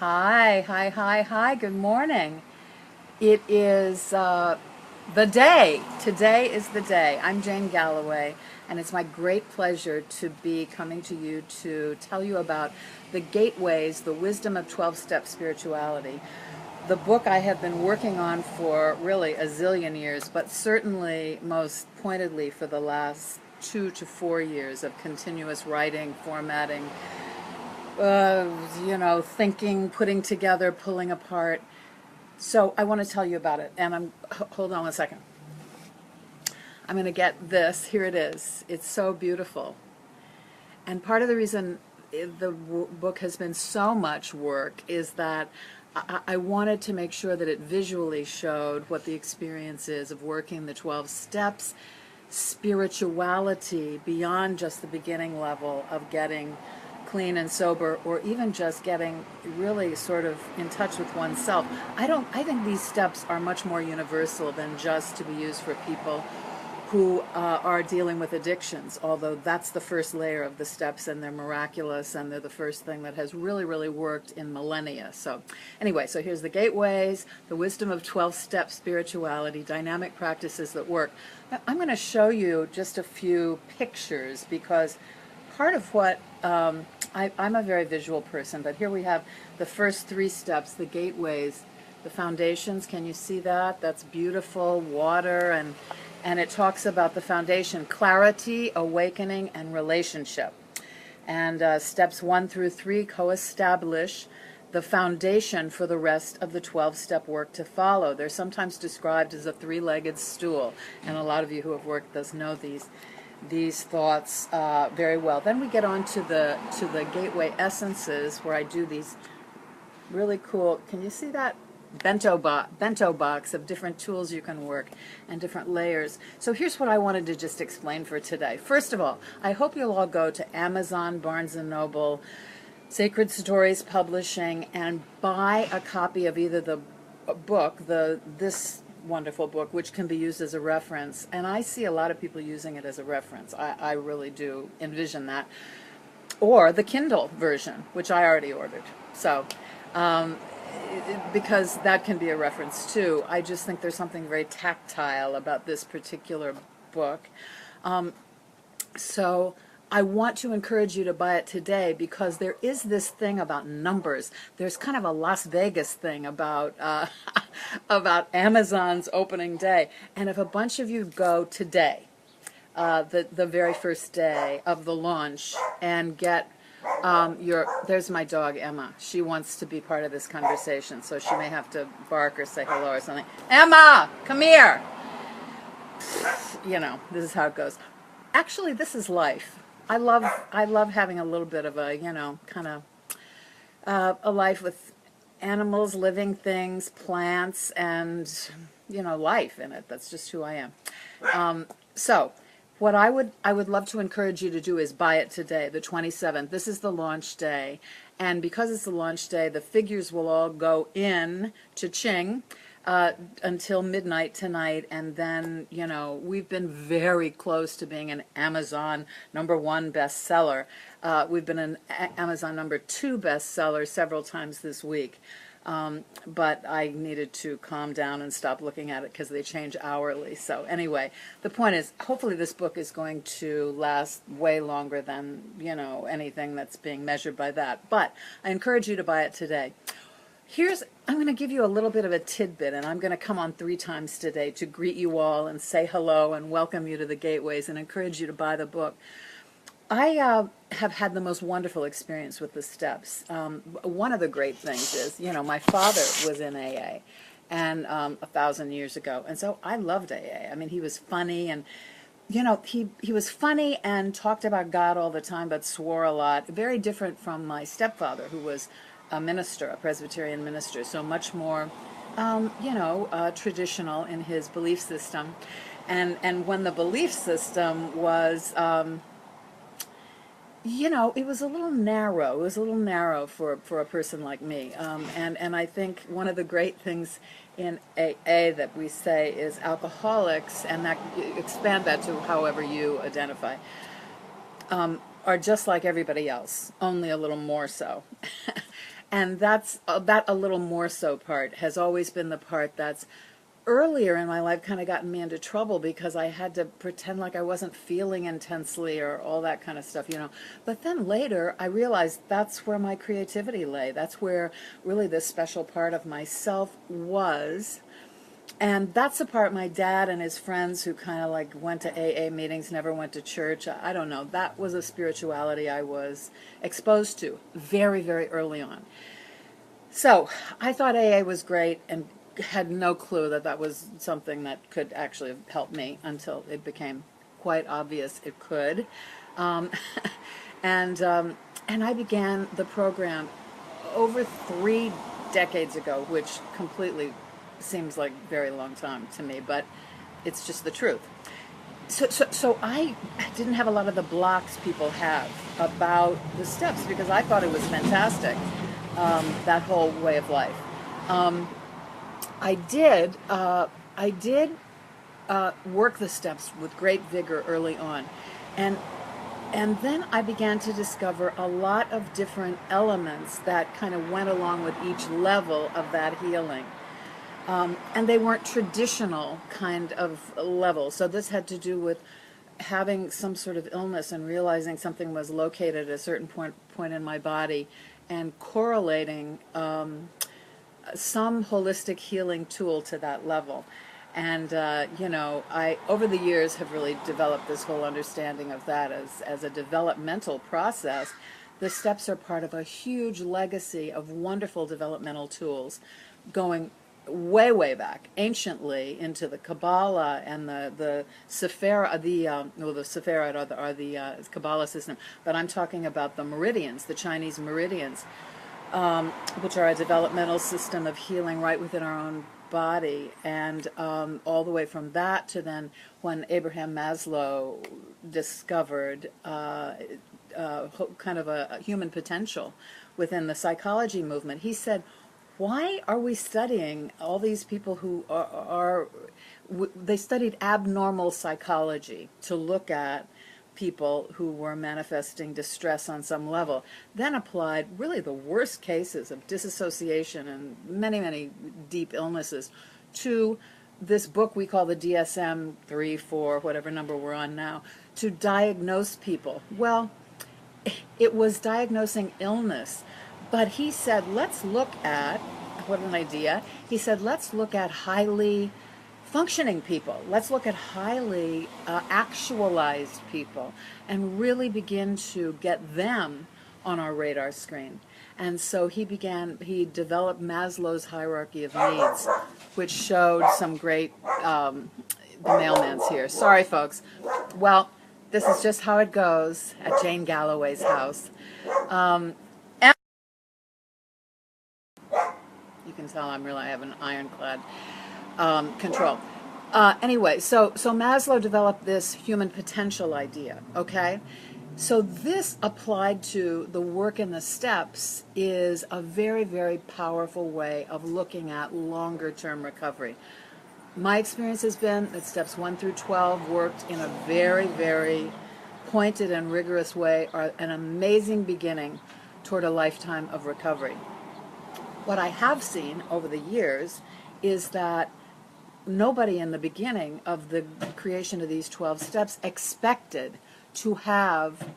Hi, hi, hi, hi, good morning. It is the day. Today is the day. I'm Jane Galloway, and it's my great pleasure to be coming to you to tell you about the Gateways, the Wisdom of 12-Step Spirituality. The book I have been working on for really a zillion years, but certainly most pointedly for the last 2 to 4 years of continuous writing, formatting, thinking, putting together, pulling apart. So I want to tell you about it. And hold on one second. I'm going to get this. Here it is. It's so beautiful. And part of the reason the book has been so much work is that I wanted to make sure that it visually showed what the experience is of working the 12 steps, spirituality beyond just the beginning level of getting clean and sober, or even just getting really sort of in touch with oneself. I think these steps are much more universal than just to be used for people who are dealing with addictions, although that's the first layer of the steps, and they're miraculous, and they're the first thing that has really, really worked in millennia. So anyway, so here's the Gateways, the Wisdom of 12-Step Spirituality, Dynamic Practices That Work. I'm going to show you just a few pictures because part of what I'm a very visual person, but here we have the first 3 steps, the gateways, the foundations. Can you see that? That's beautiful, water, and it talks about the foundation, clarity, awakening, and relationship. And steps 1 through 3 co-establish the foundation for the rest of the 12-step work to follow. They're sometimes described as a 3-legged stool, and a lot of you who have worked this know these thoughts very well. Then we get on to the gateway essences, where I do these really cool, can you see that? Bento box of different tools you can work and different layers. So here's what I wanted to just explain for today. First of all, I hope you'll all go to Amazon, Barnes & Noble, Sacred Stories Publishing, and buy a copy of either the book, this wonderful book, which can be used as a reference. And I see a lot of people using it as a reference. I really do envision that. Or the Kindle version, which I already ordered. So, because that can be a reference too. I just think there's something very tactile about this particular book. So I want to encourage you to buy it today because there is this thing about numbers. There's kind of a Las Vegas thing about about Amazon's opening day. And if a bunch of you go today, the very first day of the launch, and get there's my dog Emma. She wants to be part of this conversation, so she may have to bark or say hello or something. Emma, come here. This is how it goes. Actually, this is life. I love having a little bit of a, kind of a life with animals, living things, plants, and, life in it. That's just who I am. So what I would love to encourage you to do is buy it today, the 27th. This is the launch day. And because it's the launch day, the figures will all go in to Ching until midnight tonight. And then, we've been very close to being an Amazon #1 bestseller. We've been an Amazon #2 bestseller several times this week. But I needed to calm down and stop looking at it because they change hourly. So anyway, the point is, hopefully this book is going to last way longer than, anything that's being measured by that. But I encourage you to buy it today. I'm going to give you a little bit of a tidbit, and I'm going to come on 3 times today to greet you all and say hello and welcome you to the Gateways and encourage you to buy the book. I have had the most wonderful experience with the steps. One of the great things is, my father was in AA and 1,000 years ago, and so I loved AA. I mean, he was funny, and he was funny and talked about God all the time, but swore a lot. Very different from my stepfather, who was a minister, a Presbyterian minister, so much more, traditional in his belief system. And when the belief system was it was a little narrow. It was a little narrow for a person like me. And I think one of the great things in AA that we say is alcoholics, and that expand that to however you identify, are just like everybody else, only a little more so. And that's that a little more so part has always been the part that's earlier in my life kind of gotten me into trouble because I had to pretend like I wasn't feeling intensely or all that kind of stuff, you know. But then later I realized that's where my creativity lay. That's where really this special part of myself was. And that's the part my dad and his friends who kind of like went to AA meetings, never went to church. I don't know. That was a spirituality I was exposed to very, very early on. So I thought AA was great and had no clue that that was something that could actually help me until it became quite obvious it could. Um, and I began the program over 3 decades ago, which completely seems like a very long time to me, but it's just the truth. So I didn't have a lot of the blocks people have about the steps because I thought it was fantastic, that whole way of life. Um, I did work the steps with great vigor early on, and and then I began to discover a lot of different elements that kind of went along with each level of that healing. And they weren't traditional kind of levels. So this had to do with having some sort of illness and realizing something was located at a certain point in my body and correlating some holistic healing tool to that level. And you know, I over the years have really developed this whole understanding of that as a developmental process. The steps are part of a huge legacy of wonderful developmental tools going way, way back, anciently, into the Kabbalah and the Sephira, well, the Sephirot are the Kabbalah system, but I'm talking about the meridians, the Chinese meridians, which are a developmental system of healing right within our own body, and all the way from that to then when Abraham Maslow discovered kind of a human potential within the psychology movement. He said, why are we studying all these people who they studied abnormal psychology to look at people who were manifesting distress on some level, then applied really the worst cases of disassociation and many, many deep illnesses to this book we call the DSM-3, 4, whatever number we're on now, to diagnose people. Well, it was diagnosing illness. But he said, let's look at, what an idea, he said, let's look at highly functioning people. Let's look at highly actualized people and really begin to get them on our radar screen. And so he developed Maslow's hierarchy of needs, which showed some great, the mailman's here. Sorry, folks. Well, this is just how it goes at Jane Galloway's house. You can tell I have an ironclad control. Anyway, so Maslow developed this human potential idea, okay? So this applied to the work in the steps is a very, very powerful way of looking at longer term recovery. My experience has been that steps 1 through 12 worked in a very, very pointed and rigorous way, are an amazing beginning toward a lifetime of recovery. What I have seen over the years is that nobody in the beginning of the creation of these 12 steps expected to have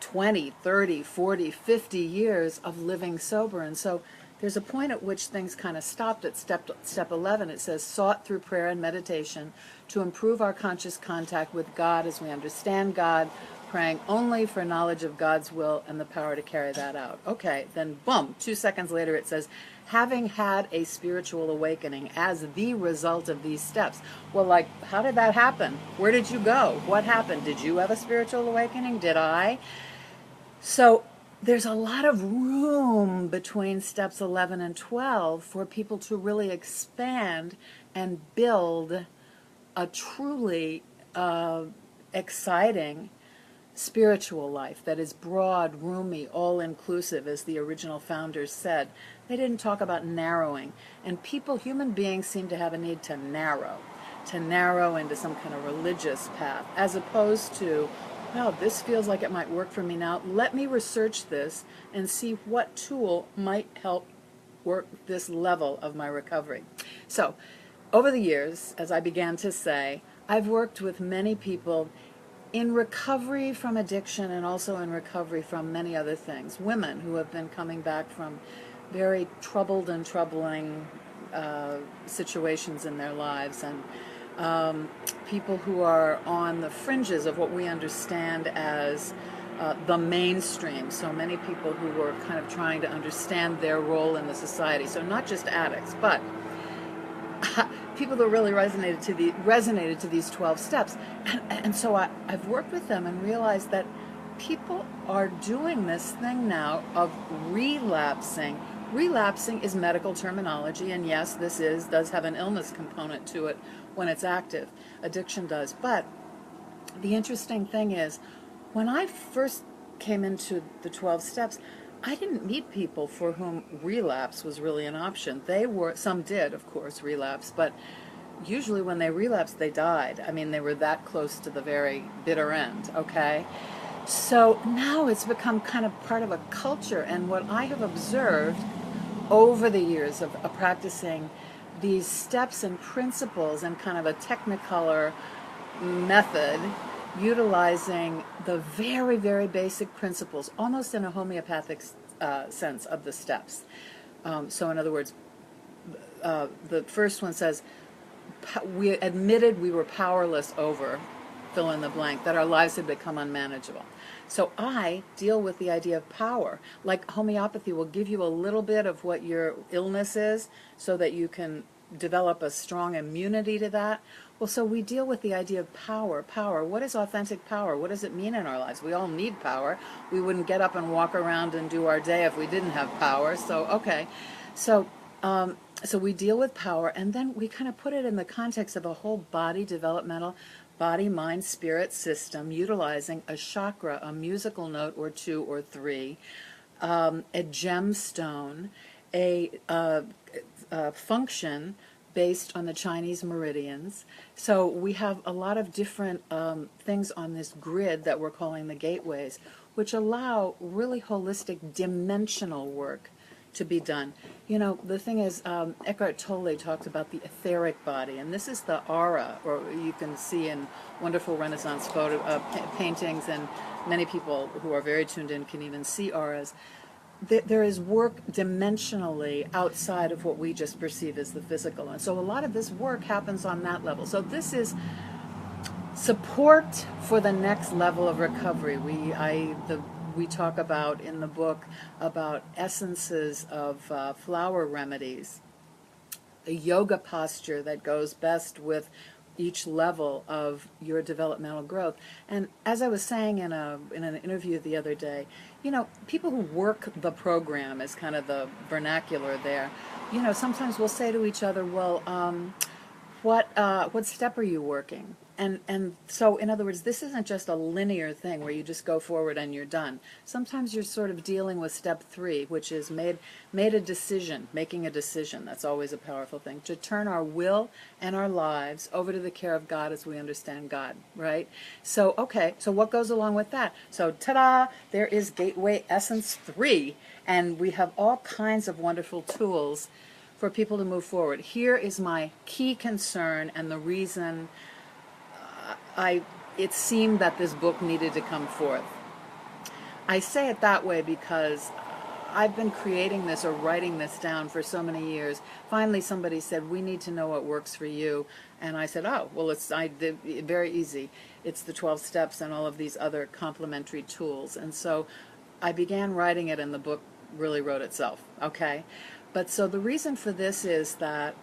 20, 30, 40, 50 years of living sober. And so there's a point at which things kind of stopped at step 11. It says, sought through prayer and meditation to improve our conscious contact with God as we understand God, praying only for knowledge of God's will and the power to carry that out. Okay, then boom, 2 seconds later it says, having had a spiritual awakening as the result of these steps. Well, like, how did that happen? Where did you go? What happened? Did you have a spiritual awakening? Did I? So there's a lot of room between steps 11 and 12 for people to really expand and build a truly exciting spiritual life that is broad, roomy, all-inclusive, as the original founders said. They didn't talk about narrowing. And human beings seem to have a need to narrow into some kind of religious path, as opposed to wow, this feels like it might work for me now. Let me research this and see what tool might help work this level of my recovery. So, over the years, as I began to say, I've worked with many people in recovery from addiction and also in recovery from many other things. Women who have been coming back from very troubled and troubling situations in their lives, and people who are on the fringes of what we understand as the mainstream. So many people who were kind of trying to understand their role in the society. So not just addicts, but people that really resonated to these 12 steps. And so I've worked with them and realized that people are doing this thing now of relapsing. Relapsing is medical terminology, and yes, does have an illness component to it when it's active. Addiction does. But the interesting thing is, when I first came into the 12 steps, I didn't meet people for whom relapse was really an option. Some did, of course, relapse, but usually when they relapsed, they died. I mean, they were that close to the very bitter end, okay? So now it's become kind of part of a culture, and what I have observed over the years of practicing these steps and principles and kind of a technicolor method, utilizing the very, very basic principles, almost in a homeopathic sense of the steps. So in other words, the first one says, we admitted we were powerless over, fill in the blank, that our lives had become unmanageable. So I deal with the idea of power. Like homeopathy will give you a little bit of what your illness is so that you can develop a strong immunity to that. Well, so we deal with the idea of power. Power. What is authentic power? What does it mean in our lives? We all need power. We wouldn't get up and walk around and do our day if we didn't have power. So, okay. So we deal with power, and then we kind of put it in the context of a whole body developmental, body, mind, spirit system, utilizing a chakra, a musical note or two or three, a gemstone, a function based on the Chinese meridians. So we have a lot of different things on this grid that we're calling the gateways, which allow really holistic dimensional work to be done. You know, the thing is, Eckhart Tolle talked about the etheric body, and this is the aura, or you can see in wonderful Renaissance paintings, and many people who are very tuned in can even see auras. There is work dimensionally outside of what we just perceive as the physical, and so a lot of this work happens on that level. So this is support for the next level of recovery. We talk about in the book about essences of flower remedies, a yoga posture that goes best with each level of your developmental growth. And as I was saying in an interview the other day, you know, people who work the program is kind of the vernacular there. You know, sometimes we'll say to each other, well, what step are you working? And so, in other words, this isn't just a linear thing where you just go forward and you're done. Sometimes you're sort of dealing with step 3, which is making a decision. That's always a powerful thing, to turn our will and our lives over to the care of God as we understand God, right? So, okay, so what goes along with that? So, ta-da, there is Gateway Essence 3, and we have all kinds of wonderful tools for people to move forward. Here is my key concern and the reason it seemed that this book needed to come forth. I say it that way because I've been creating this or writing this down for so many years. Finally, somebody said, we need to know what works for you. And I said, oh, well, very easy. It's the 12 steps and all of these other complementary tools. And so I began writing it, and the book really wrote itself, okay? But so the reason for this is that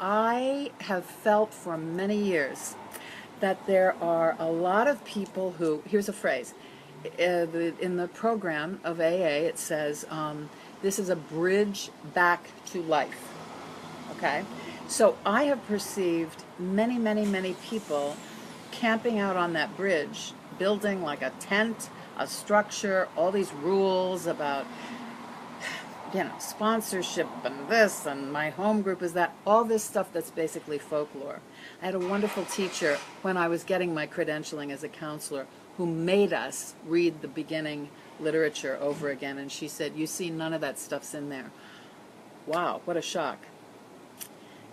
I have felt for many years that there are a lot of people who, here's a phrase, in the program of AA it says, this is a bridge back to life, okay? So I have perceived many, many, many people camping out on that bridge, building like a tent, a structure, all these rules about, you know, sponsorship and this, and my home group is that, all this stuff that's basically folklore. I had a wonderful teacher when I was getting my credentialing as a counselor who made us read the beginning literature over again. And she said, you see, none of that stuff's in there. Wow, what a shock.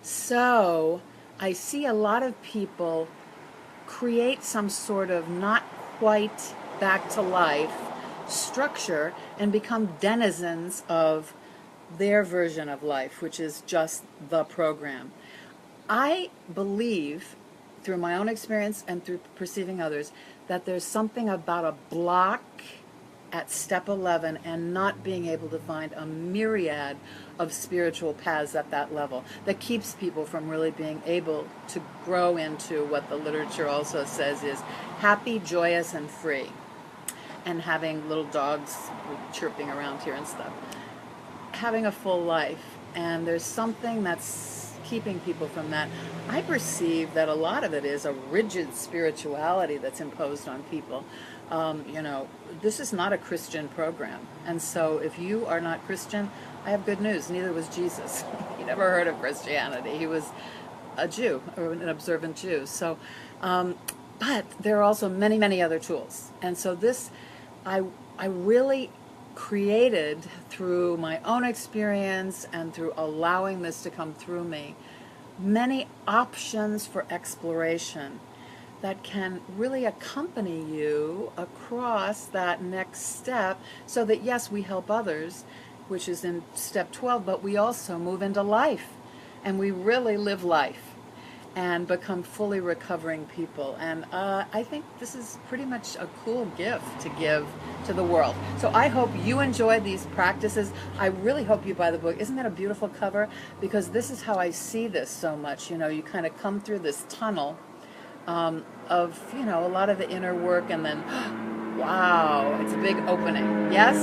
So I see a lot of people create some sort of not quite back to life structure and become denizens of their version of life, which is just the program. I believe, through my own experience and through perceiving others, that there's something about a block at step 11 and not being able to find a myriad of spiritual paths at that level that keeps people from really being able to grow into what the literature also says is happy, joyous, and free, and having little dogs chirping around here and stuff, having a full life. And there's something that's keeping people from that. I perceive that a lot of it is a rigid spirituality that's imposed on people. This is not a Christian program. And so if you are not Christian, I have good news. Neither was Jesus. He never heard of Christianity. He was a Jew, or an observant Jew. So, but there are also many, many other tools. And so this, I really created through my own experience and through allowing this to come through me, many options for exploration that can really accompany you across that next step, so that yes, we help others, which is in step 12, but we also move into life and we really live life and become fully recovering people. And I think this is pretty much a cool gift to give to the world. So I hope you enjoy these practices. I really hope you buy the book. Isn't that a beautiful cover? Because this is how I see this so much. You kind of come through this tunnel of, a lot of the inner work, and then, wow, it's a big opening. Yes?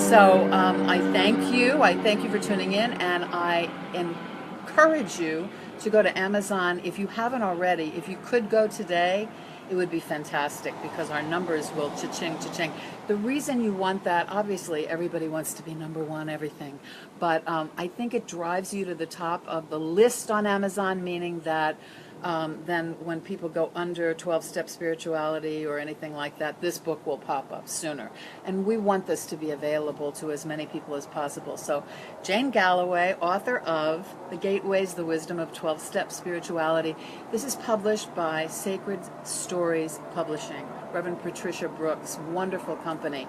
So I thank you. I thank you for tuning in, and I encourage you to go to Amazon. If you haven't already, if you could go today, it would be fantastic, because our numbers will cha-ching, cha-ching. The reason you want that, obviously, everybody wants to be number one, everything. But I think it drives you to the top of the list on Amazon, meaning that then when people go under 12-step spirituality or anything like that, this book will pop up sooner. And we want this to be available to as many people as possible. So Jane Galloway, author of The Gateways, The Wisdom of 12-Step Spirituality. This is published by Sacred Stories Publishing. Reverend Patricia Brooks, wonderful company.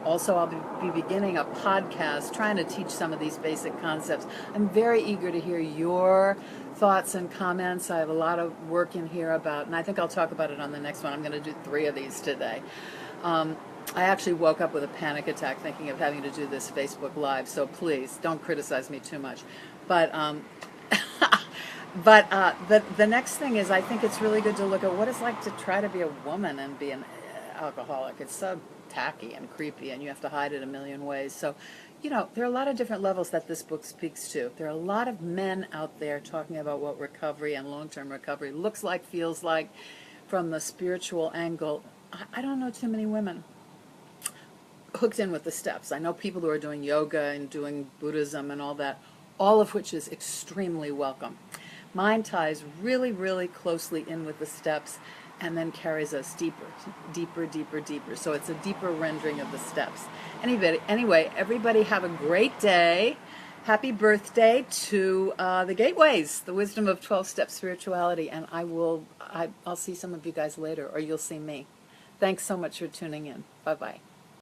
Also, I'll be beginning a podcast trying to teach some of these basic concepts. I'm very eager to hear your thoughts and comments. I have a lot of work in here about, and I think I'll talk about it on the next one. I'm going to do 3 of these today. I actually woke up with a panic attack thinking of having to do this Facebook Live, so please don't criticize me too much. But the next thing is, I think it's really good to look at what it's like to try to be a woman and be an alcoholic. It's so tacky and creepy, and you have to hide it a million ways. So, there are a lot of different levels that this book speaks to. There are a lot of men out there talking about what recovery and long-term recovery looks like, feels like, from the spiritual angle. I don't know too many women hooked in with the steps. I know people who are doing yoga and doing Buddhism and all that, all of which is extremely welcome. Mine ties really, really closely in with the steps and then carries us deeper, deeper, deeper, deeper. So it's a deeper rendering of the steps. Anyway, everybody have a great day. Happy birthday to the Gateways, the Wisdom of 12-Step Spirituality. And I'll see some of you guys later, or you'll see me. Thanks so much for tuning in. Bye-bye.